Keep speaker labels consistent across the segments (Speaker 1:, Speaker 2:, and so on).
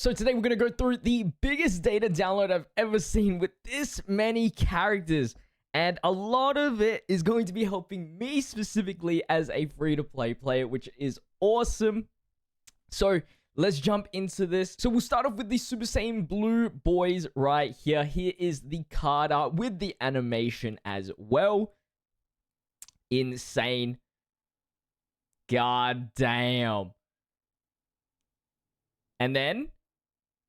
Speaker 1: So today we're going to go through the biggest data download I've ever seen with this many characters. And a lot of it is going to be helping me specifically as a free-to-play player, which is awesome. So let's jump into this. So we'll start off with the Super Saiyan Blue boys right here. Here is the card art with the animation as well. Insane. God damn. And then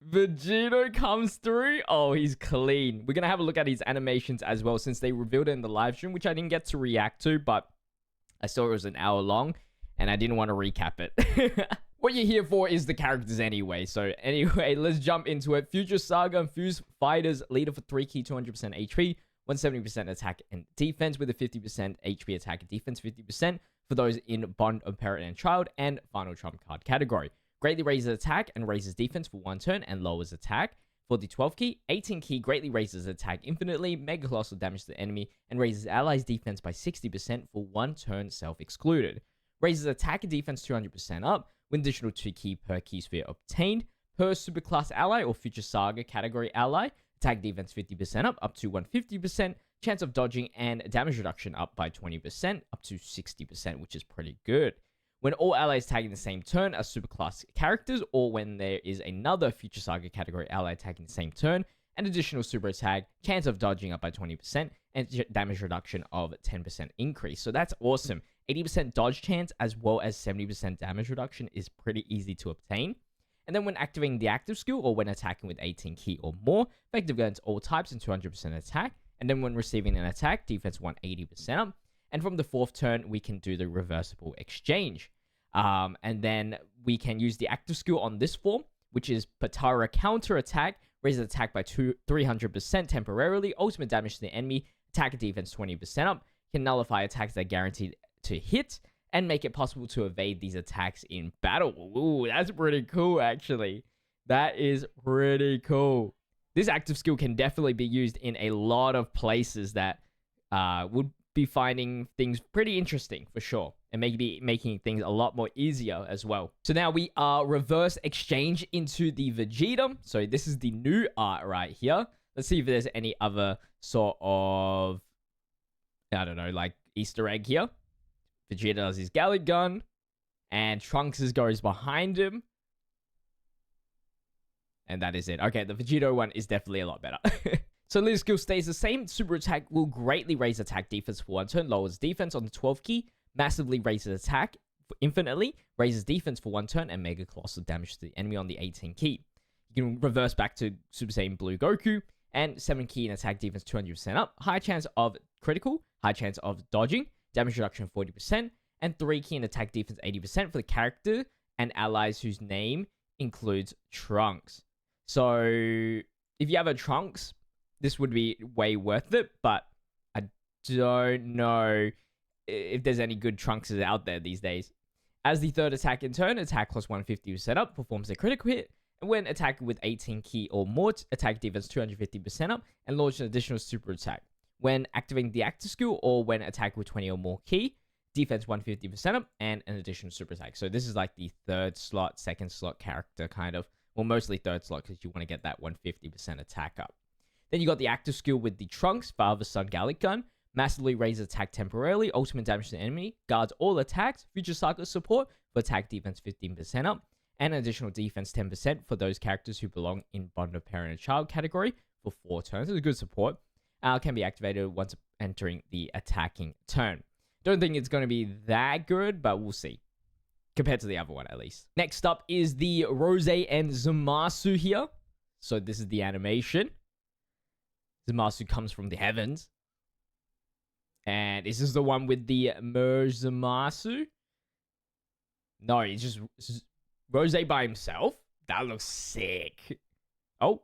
Speaker 1: Vegito comes through. Oh, he's clean. We're going to have a look at his animations as well since they revealed it in the live stream, which I didn't get to react to, but I saw it was an hour long and I didn't want to recap it. What you're here for is the characters anyway. So anyway, let's jump into it. Future Saga and Fuse Fighters, leader for 3 key, 200% HP, 170% attack and defense with a 50% HP attack and defense, 50% for those in Bond of Parent and Child and Final Trump card category. Greatly raises attack and raises defense for 1 turn and lowers attack. For the 12 key, 18 key greatly raises attack infinitely, mega colossal damage to the enemy, and raises allies' defense by 60% for 1 turn self-excluded. Raises attack and defense 200% up, with additional 2 key per key sphere obtained. Per superclass ally or future saga category ally, attack defense 50% up to 150%, chance of dodging and damage reduction up by 20%, up to 60%, which is pretty good. When all allies tagging the same turn are superclass characters, or when there is another Future Saga category ally tagging the same turn, an additional super attack, chance of dodging up by 20%, and damage reduction of 10% increase. So that's awesome. 80% dodge chance as well as 70% damage reduction is pretty easy to obtain. And then when activating the active skill, or when attacking with 18 key or more, effective against all types and 200% attack. And then when receiving an attack, defense 180% up. And from the 4th turn, we can do the reversible exchange. And then we can use the active skill on this form, which is Patara counter attack, raises attack by 300% temporarily, ultimate damage to the enemy, attack and defense 20% up, can nullify attacks that are guaranteed to hit, and make it possible to evade these attacks in battle. Ooh, that's pretty cool, actually. That is pretty cool. This active skill can definitely be used in a lot of places that would be finding things pretty interesting for sure, and maybe making things a lot more easier as well. So now we are reverse exchange into the Vegeta. So this is the new art right here. Let's see if there's any other sort of, I don't know, like Easter egg here. Vegeta does his Gallic gun, and Trunks goes behind him. And that is it. Okay, the Vegito one is definitely a lot better. So leader skill stays the same. Super attack will greatly raise attack defense for 1 turn, lowers defense on the 12 key, massively raises attack infinitely, raises defense for 1 turn, and mega colossal damage to the enemy on the 18 key. You can reverse back to Super Saiyan Blue Goku, and 7 key and attack defense 200% up, high chance of critical, high chance of dodging, damage reduction 40%, and 3 key and attack defense 80% for the character and allies whose name includes Trunks. So if you have a Trunks, this would be way worth it, but I don't know if there's any good Trunkses out there these days. As the 3rd attack in turn, attack plus 150% up, performs a critical hit, and when attacking with 18 key or more, attack defense 250% up, and launch an additional super attack. When activating the active skill, or when attacking with 20 or more key, defense 150% up, and an additional super attack. So this is like the 3rd slot, 2nd slot character kind of, well, mostly 3rd slot because you want to get that 150% attack up. Then you got the active skill with the Trunks, Father Son Gallic Gun, massively raises attack temporarily, ultimate damage to the enemy, guards all attacks, Future Saga support for attack defense 15% up, and an additional defense 10% for those characters who belong in Bond of Parent and Child category for 4 turns. It's a good support. Can be activated once entering the attacking turn. Don't think it's going to be that good, but we'll see. Compared to the other one, at least. Next up is the Rose and Zamasu here. So this is the animation. Zamasu comes from the heavens. And is this the one with the Zamasu? No, it's just Rose by himself. That looks sick. Oh.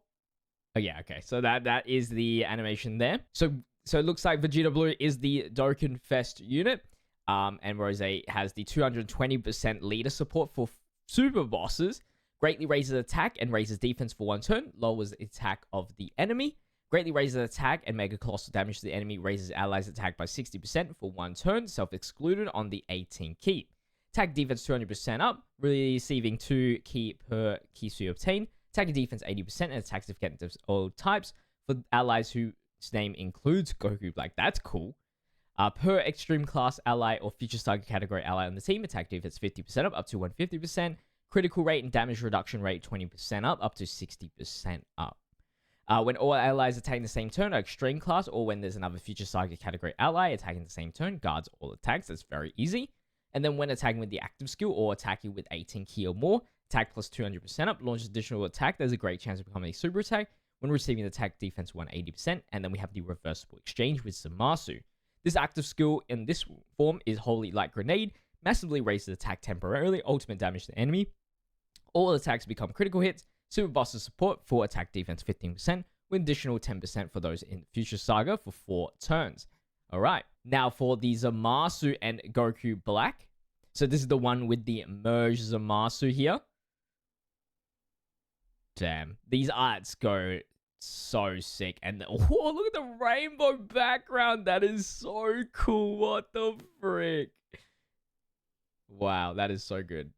Speaker 1: Oh yeah, okay. So that is the animation there. So it looks like Vegeta Blue is the Dokkan Fest unit. And Rose has the 220% leader support for super bosses. Greatly raises attack and raises defense for 1 turn. Lowers attack of the enemy. Greatly raises attack and mega colossal damage to the enemy. Raises allies attack by 60% for 1 turn. Self-excluded on the 18 key. Attack defense 200% up. Receiving 2 key per key so you obtain. attack and defense 80%, and attacks against all types for allies whose name includes Goku Black. That's cool. Per extreme class ally or future saga category ally on the team, attack defense 50% up to 150%. Critical rate and damage reduction rate 20% up to 60% up. When all allies attacking the same turn are extreme class, or when there's another future saga category ally attacking the same turn, guards all attacks. That's very easy. And then when attacking with the active skill or attacking with 18 ki or more, attack plus 200% up, launch additional attack. There's a great chance of becoming a super attack when receiving attack defense 180%. And then we have the reversible exchange with Zamasu. This active skill in this form is Holy Light Grenade, massively raises attack temporarily, ultimate damage to the enemy. All attacks become critical hits. Super Buster support for attack defense 15%, with additional 10% for those in Future Saga for 4 turns. Alright, now for the Zamasu and Goku Black. So this is the one with the merged Zamasu here. Damn, these arts go so sick. And oh, look at the rainbow background. That is so cool. What the frick? Wow, that is so good.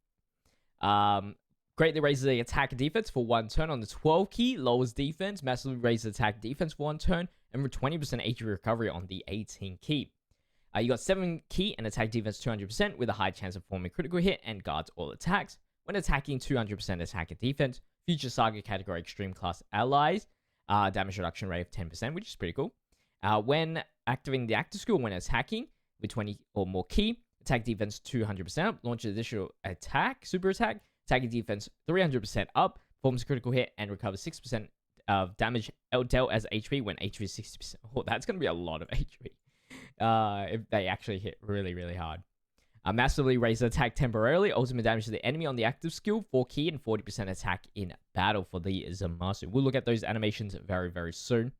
Speaker 1: Greatly raises the attack and defense for 1 turn on the 12 key, lowers defense, massively raises attack defense for 1 turn, and with 20% HP recovery on the 18 key. You got 7 key and attack defense 200% with a high chance of forming critical hit and guards all attacks. When attacking, 200% attack and defense. Future Saga category extreme class allies, damage reduction rate of 10%, which is pretty cool. When activating the active skill when attacking with 20 or more key, attack defense 200% up, launches additional attack, super attack, attack defense 300% up, forms a critical hit, and recovers 6% of damage dealt as HP when HP is 60%. Oh, that's going to be a lot of HP if they actually hit really, really hard. Massively raise attack temporarily, ultimate damage to the enemy on the active skill, 4 key, and 40% attack in battle for the Zamasu. We'll look at those animations very, very soon.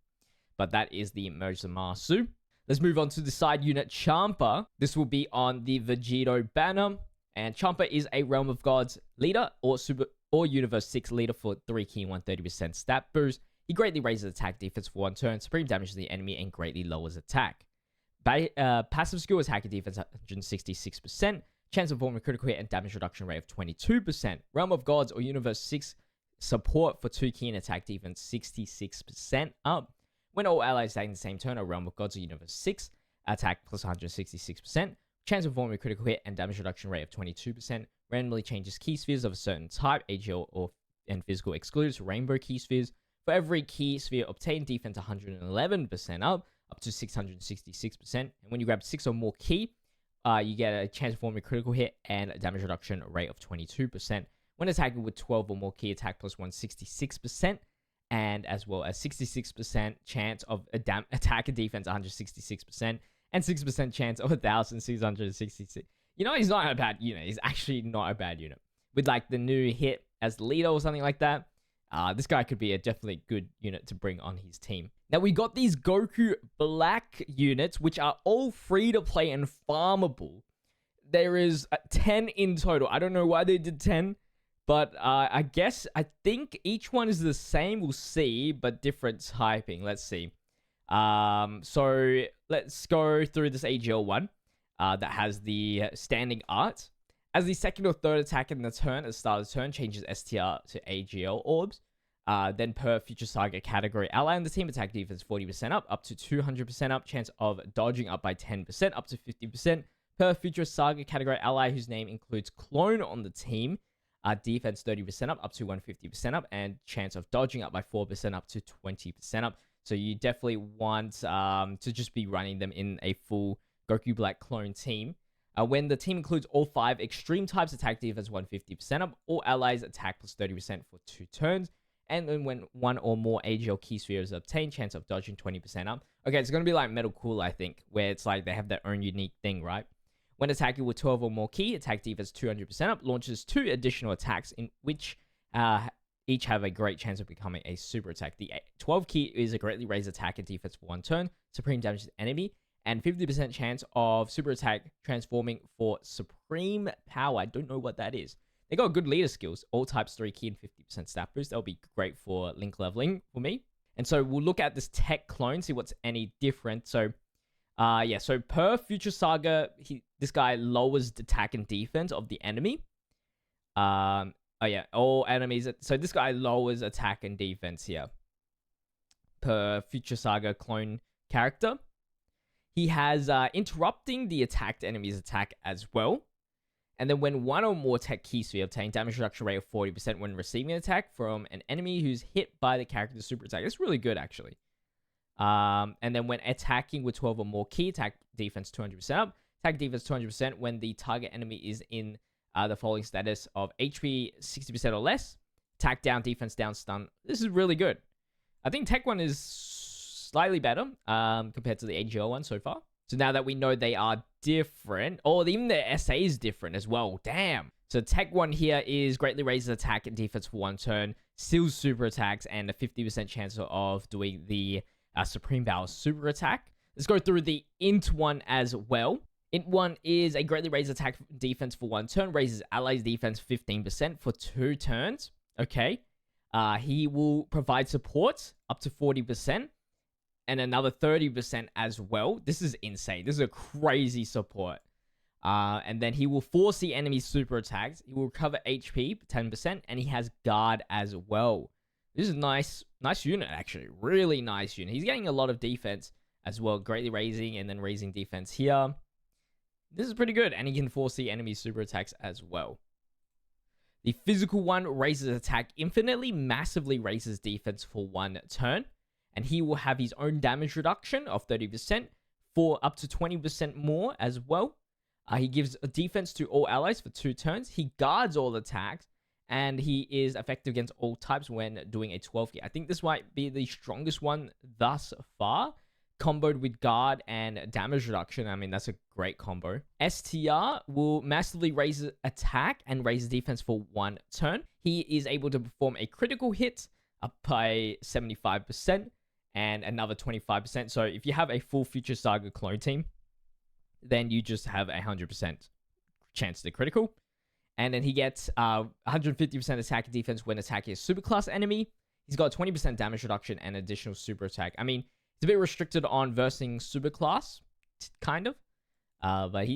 Speaker 1: But that is the merged Zamasu. Let's move on to the side unit Champa. This will be on the Vegito banner. And Champa is a Realm of Gods leader or Universe 6 leader for 3 key and 130% stat boost. He greatly raises attack defense for 1 turn, supreme damage to the enemy, and greatly lowers attack. Passive skill attack and defense 166%, chance of forming critical hit and damage reduction rate of 22%. Realm of Gods or Universe 6 support for 2 key and attack defense 66% up. When all allies attack in the same turn are Realm of Gods or Universe 6, attack plus 166%. Chance of forming a critical hit and damage reduction rate of 22%. Randomly changes key spheres of a certain type, AGL and physical excludes rainbow key spheres. For every key sphere obtained, defense 111% up to 666%. And when you grab 6 or more key, you get a chance of forming a critical hit and a damage reduction rate of 22%. When attacking with 12 or more key, attack plus 166%. And as well as 66% chance of attack and defense 166%. And 6% chance of 1,666. You know, he's not a bad unit. He's actually not a bad unit. With like the new hit as leader or something like that, this guy could be a definitely good unit to bring on his team. Now, we got these Goku Black units, which are all free to play and farmable. There is 10 in total. I don't know why they did 10, but I think each one is the same. We'll see, but different typing. Let's see. So let's go through this AGL one that has the standing art. As the second or third attack in the turn at the start of the turn, changes STR to AGL orbs. Then per Future Saga category ally on the team, attack defense 40% up to 200% up, chance of dodging up by 10% up to 50%. Per Future Saga category ally whose name includes clone on the team, defense 30% up to 150% up, and chance of dodging up by 4% up to 20% up. So you definitely want to just be running them in a full Goku Black clone team. When the team includes all 5 extreme types, attack defense 150% up, all allies attack plus 30% for 2 turns. And then when 1 or more AGL key spheres are obtained, chance of dodging 20% up. Okay, it's going to be like Metal Cool, I think, where it's like they have their own unique thing, right? When attacking with 12 or more key, attack defense 200% up, launches 2 additional attacks in which each have a great chance of becoming a super attack. The 12 key is a greatly raised attack and defense for 1 turn, supreme damage to the enemy, and 50% chance of super attack transforming for supreme power. I don't know what that is. They got good leader skills, all types 3 key and 50% stat boost. That'll be great for link leveling for me. And so we'll look at this tech clone, see what's any different. So, so per Future Saga, this guy lowers the attack and defense of the enemy. Oh yeah, all enemies. So this guy lowers attack and defense here per Future Saga clone character. He has interrupting the attacked enemy's attack as well. And then when one or more tech key sphere obtain damage reduction rate of 40% when receiving an attack from an enemy who's hit by the character's super attack. It's really good, actually. And then when attacking with 12 or more key, attack defense 200% up. Attack defense 200% when the target enemy is in the following status of HP 60% or less. Attack down, defense down, stun. This is really good. I think Tech 1 is slightly better compared to the AGL one so far. So now that we know they are different, or even their SA is different as well. Damn. So Tech 1 here is greatly raises attack and defense for one turn, steals super attacks, and a 50% chance of doing the Supreme Power super attack. Let's go through the Int 1 as well. Int 1 is a greatly raised attack defense for one turn, raises allies defense 15% for 2 turns. Okay. He will provide support up to 40%. And another 30% as well. This is insane. This is a crazy support. And then he will force the enemy's super attacks. He will recover HP 10%, and he has guard as well. This is nice unit, actually. Really nice unit. He's getting a lot of defense as well, greatly raising and then raising defense here. This is pretty good, and he can force the enemy's super attacks as well. The physical one raises attack infinitely, massively raises defense for one turn. And he will have his own damage reduction of 30% for up to 20% more as well. He gives a defense to all allies for 2 turns. He guards all attacks. And he is effective against all types when doing a 12 key. I think this might be the strongest one thus far. Comboed with guard and damage reduction. I mean, that's a great combo. STR will massively raise attack and raise defense for 1 turn. He is able to perform a critical hit up by 75%. And another 25%. So if you have a full Future Saga clone team, then you just have a 100% chance to critical. And then he gets 150% attack and defense when attacking a superclass enemy. He's got 20% damage reduction and additional super attack. I mean, it's a bit restricted on versing superclass, kind of. But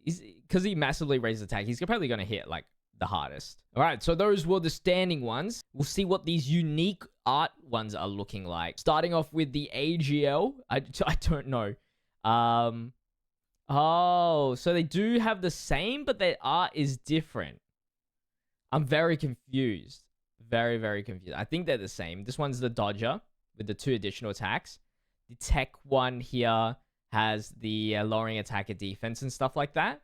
Speaker 1: because he massively raises attack, he's probably going to hit like the hardest. All right, so those were the standing ones. We'll see what these unique art ones are looking like. Starting off with the AGL. I don't know. Oh, so they do have the same, but their art is different. I'm very confused. Very, very confused. I think they're the same. This one's the Dodger with the 2 additional attacks. The Tech one here has the lowering attack and defense and stuff like that.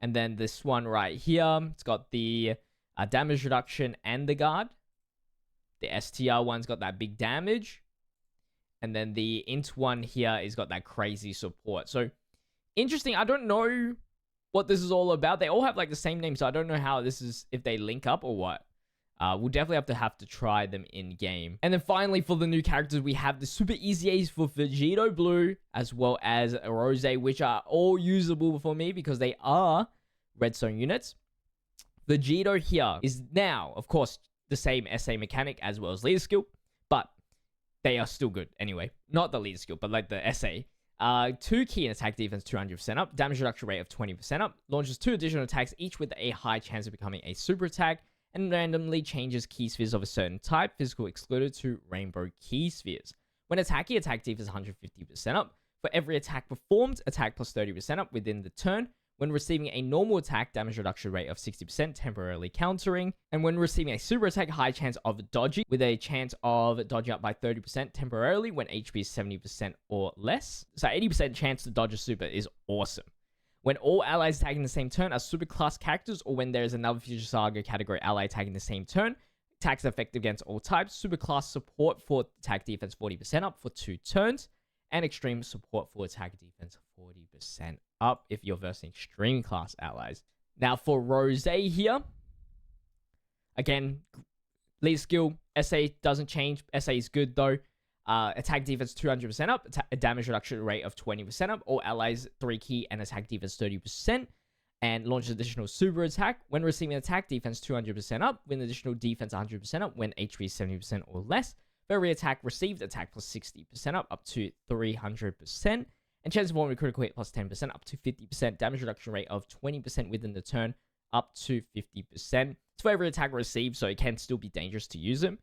Speaker 1: And then this one right here, it's got the damage reduction and the guard. The STR one's got that big damage. And then the Int one here is got that crazy support. So, interesting. I don't know what this is all about. They all have like the same name, so I don't know how this is, if they link up or what. We'll definitely have to try them in game. And then finally, for the new characters, we have the Super Easy A's for Vegito Blue, as well as Rose, which are all usable for me because they are redstone units. Vegito here is now, of course, the same SA mechanic as well as leader skill, but they are still good anyway. Not the leader skill, but like the SA. 2 key and attack defense 200% up, damage reduction rate of 20% up, launches 2 additional attacks, each with a high chance of becoming a super attack, and randomly changes key spheres of a certain type, physical excluded, to rainbow key spheres. When attacking, attack defense 150% up. For every attack performed, attack plus 30% up within the turn. When receiving a normal attack, damage reduction rate of 60%, temporarily countering. And when receiving a super attack, high chance of dodging, with a chance of dodging up by 30% temporarily when HP is 70% or less. So 80% chance to dodge a super is awesome. When all allies attacking the same turn are super class characters, or when there is another Future Saga category ally attacking the same turn, attacks are effective against all types. Super class support for attack defense 40% up for 2 turns. And extreme support for attack defense 40% up if you're versing extreme class allies. Now for Rose here, again, lead skill, SA doesn't change. SA is good though. Attack defense 200% up, damage reduction rate of 20% up, all allies 3 key and attack defense 30%, and launches additional super attack. When receiving attack defense 200% up, with additional defense 100% up when HP is 70% or less. For every attack received, attack plus 60% up to 300%, and chance of performing critical hit plus 10% up to 50%, damage reduction rate of 20% within the turn up to 50%. It's for every attack received, so it can still be dangerous to use him.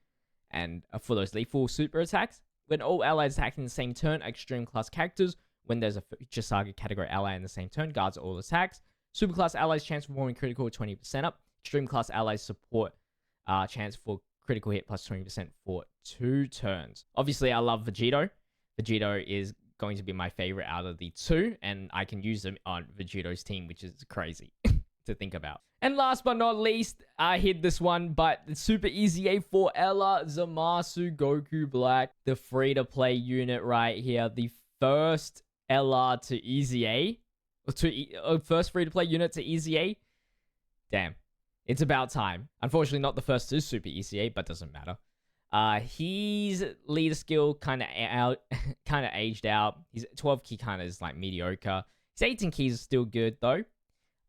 Speaker 1: And for those lethal super attacks, when all allies attack in the same turn, extreme class characters, when there's a Future Saga category ally in the same turn, guards all attacks. Super class allies chance for performing critical 20% up. Extreme class allies support chance for critical hit plus 20% for 2 turns. Obviously, I love Vegito. Vegito is going to be my favorite out of the 2, and I can use them on Vegito's team, which is crazy to think about. And last but not least, I hit this one, but the super easy A for Ella Zamasu Goku Black, the free-to-play unit right here, the first Ella to easy A, first free-to-play unit to easy A. Damn, it's about time. Unfortunately, not the first to super easy A, but doesn't matter. His leader skill kind of aged out. His 12 key kind of is like mediocre. His 18 keys is still good though.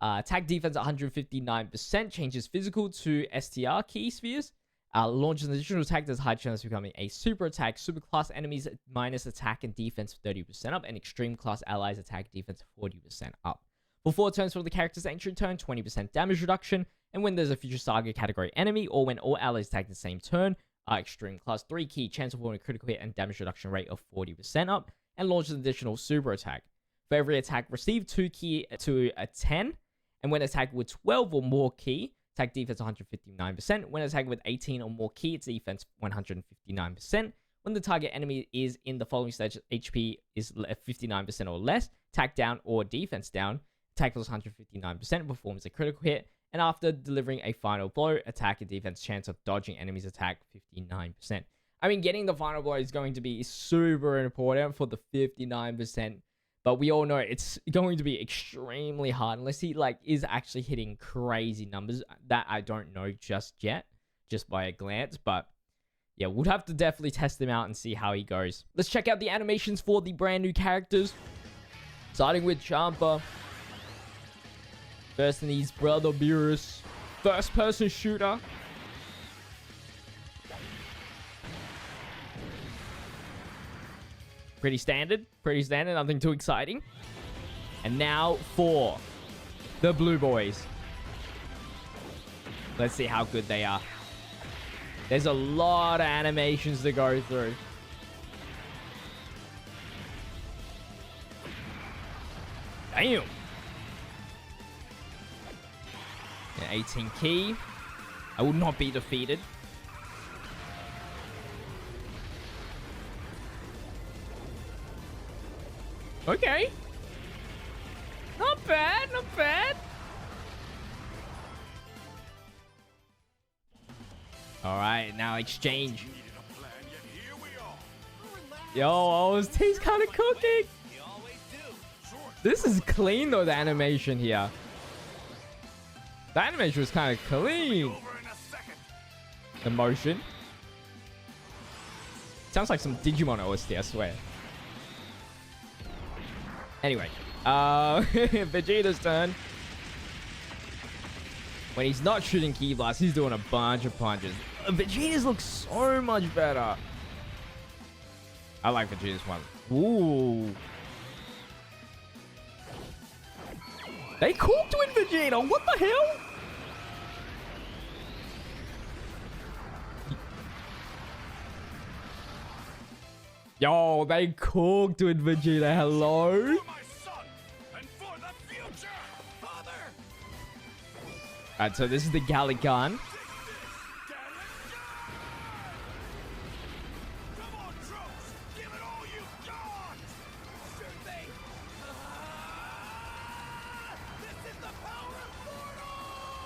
Speaker 1: Attack defense 159%, changes physical to STR key spheres. Launches an additional attack that's high chance of becoming a super attack. Super class enemies minus attack and defense 30% up, and extreme class allies attack defense 40% up. For 4 turns for the character's entry turn, 20% damage reduction, and when there's a Future Saga category enemy, or when all allies attack the same turn, extreme class 3 key, chance of performing a critical hit and damage reduction rate of 40% up, and launches an additional super attack. For every attack received, 2 key to a 10, and when attacked with 12 or more key, attack defense 159%. When attacked with 18 or more key, its defense 159%. When the target enemy is in the following stage, HP is 59% or less, attack down or defense down, attack plus 159%, performs a critical hit, and after delivering a final blow, attack and defense chance of dodging enemies attack 59%. I mean, getting the final blow is going to be super important for the 59%. But we all know it's going to be extremely hard unless he is actually hitting crazy numbers that I don't know just yet, just by a glance. But yeah, we'll have to definitely test him out and see how he goes. Let's check out the animations for the brand new characters. Starting with Champa. First in his brother Beerus. First person shooter. Pretty standard, nothing too exciting. And now for the Blue Boys. Let's see how good they are. There's a lot of animations to go through. Damn. An 18 key. I will not be defeated. Okay. Not bad, not bad. All right, now exchange. Yo, his team's kind of cooking. This is clean though, the animation here. The animation was kind of clean. The motion. Sounds like some Digimon OST, I swear. Anyway, Vegeta's turn. When he's not shooting Ki Blast, he's doing a bunch of punches. Vegeta's looks so much better. I like Vegeta's one. Ooh. They cooked with Vegeta. What the hell? Yo, they cooked with Vegeta. Hello? Alright, so this is the Gallic gun.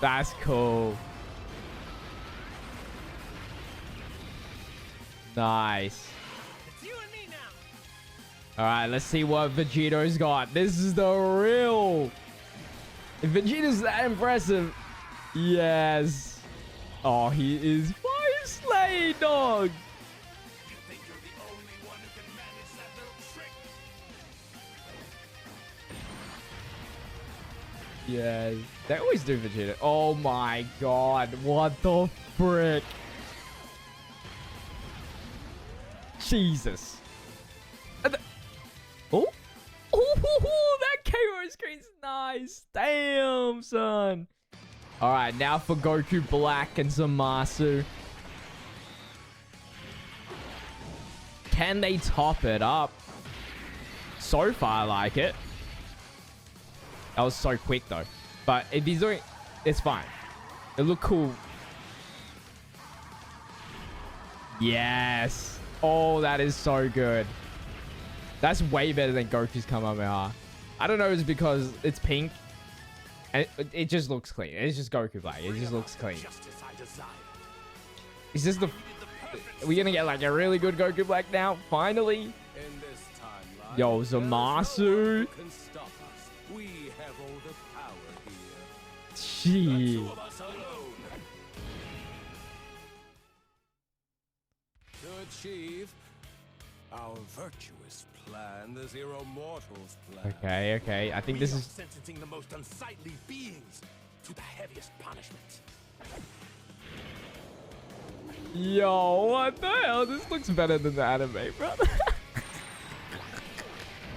Speaker 1: That's cool. Nice. Alright, let's see what Vegeto's got. This is the real. If Vegeta's that impressive. Yes. Oh, he is fire slay, dog. You think you're the only one who can manage that little trick? Yes. They always do Vegeta. Oh my god. What the frick? Jesus. Oh. Oh, that KO screen's nice. Damn, son. All right, now for Goku Black and Zamasu. Can they top it up? So far, I like it. That was so quick, though. But if he's doing... It's fine. It looked cool. Yes. Oh, that is so good. That's way better than Goku's Kamehameha. I don't know if it's because it's pink. And it just looks clean. It's just Goku Black. It just looks clean. Is this the... Are we gonna get like a really good Goku Black now? Finally? Yo, Zamasu. Gee.
Speaker 2: To achieve our virtuous plan, the Zero Mortals plan.
Speaker 1: Okay. I think this is
Speaker 2: sentencing the most unsightly beings to the heaviest punishment.
Speaker 1: Yo, what the hell? This looks better than the anime, bro.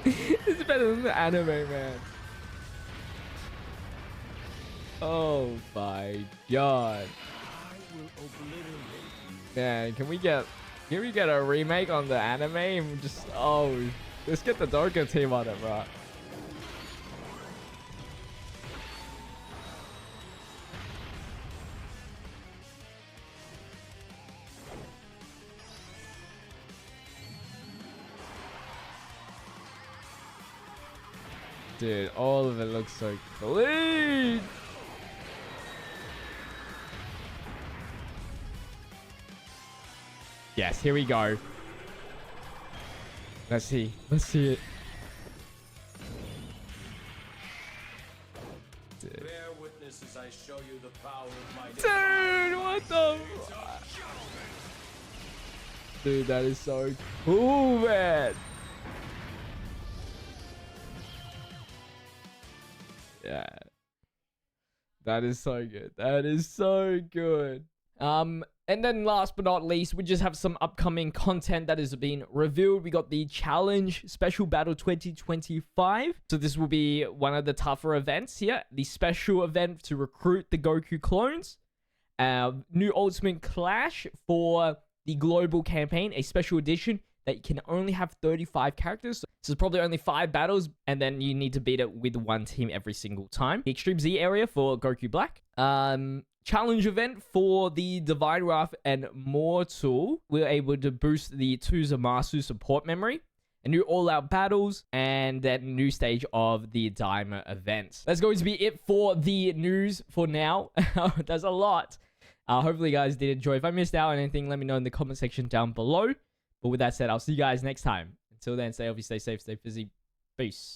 Speaker 1: It's better than the anime, man. Oh my god. Man, can we get a remake on the anime and just let's get the Doka team on it, bro. Dude, all of it looks so clean. Yes, here we go. Let's see it. Dude.
Speaker 2: Bear witness as I show you the power of my
Speaker 1: Dude, what the Dude, that is so cool, man. Yeah. That is so good. That is so good. And then last but not least, we just have some upcoming content that has been revealed. We got the Challenge Special Battle 2025. So this will be one of the tougher events here. The special event to recruit the Goku clones. New Ultimate Clash for the global campaign, a special edition that can only have 35 characters. So it's probably only 5 battles, and then you need to beat it with one team every single time. The Extreme Z area for Goku Black. Challenge event for the Divine Wrath and Mortal. We're able to boost the 2 Zamasu support memory. A new all-out battles, and then new stage of the Daima events. That's going to be it for the news for now. There's a lot. Hopefully you guys did enjoy. If I missed out on anything, let me know in the comment section down below. But with that said, I'll see you guys next time. Until then, stay healthy, stay safe, stay busy. Peace.